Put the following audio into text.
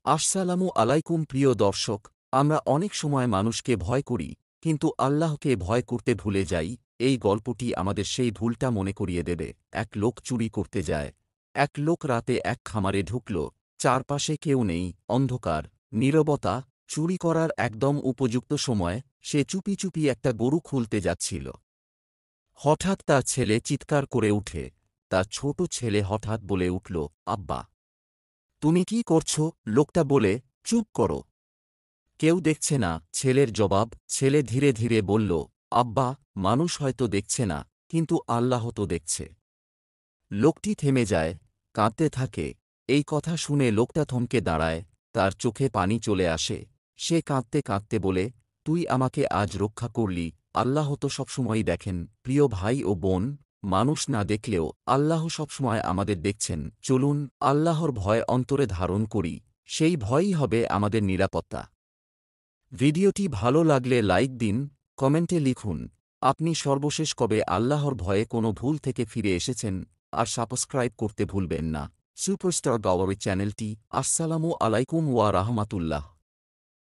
আসসালামু আলাইকুম প্রিয় দর্শক, আমরা অনেক সময় মানুষকে ভয় করি, কিন্তু আল্লাহকে ভয় করতে ভুলে যাই। এই গল্পটি আমাদের সেই ভুলটা মনে করিয়ে দেবে। এক লোক চুরি করতে যায়। এক লোক রাতে এক খামারে ঢুকল। চারপাশে কেউ নেই, অন্ধকার, নীরবতা। চুরি করার একদম উপযুক্ত সময় সে চুপি চুপি একটা গরু খুলতে যাচ্ছিল। হঠাৎ তার ছেলে চিৎকার করে উঠে। তার ছোট ছেলে হঠাৎ বলে উঠল, আব্বা, তুমি কি করছ? লোকটা বলে, চুপ করো, কেউ দেখছে না। ছেলের জবাব, ছেলে ধীরে ধীরে বলল, আব্বা, মানুষ হয়তো দেখছে না, কিন্তু আল্লাহ তো দেখছে। লোকটি থেমে যায়, কাঁদতে থাকে। এই কথা শুনে লোকটা থমকে দাঁড়ায়, তার চোখে পানি চলে আসে। সে কাঁদতে কাঁদতে বলে, তুই আমাকে আজ রক্ষা করলি, আল্লাহ তো সবসময়ই দেখেন। প্রিয় ভাই ও বোন, মানুষ না দেখলেও আল্লাহ সবসময় আমাদের দেখছেন। চলুন আল্লাহর ভয় অন্তরে ধারণ করি, সেই ভয়ই হবে আমাদের নিরাপত্তা। ভিডিওটি ভালো লাগলে লাইক দিন, কমেন্টে লিখুন আপনি সর্বশেষ কবে আল্লাহর ভয়ে কোনো ভুল থেকে ফিরে এসেছেন, আর সাবস্ক্রাইব করতে ভুলবেন না সুপারস্টার গাওয়ারি চ্যানেলটি। আসসালামু আলাইকুম ওয়া রাহমাতুল্লাহ।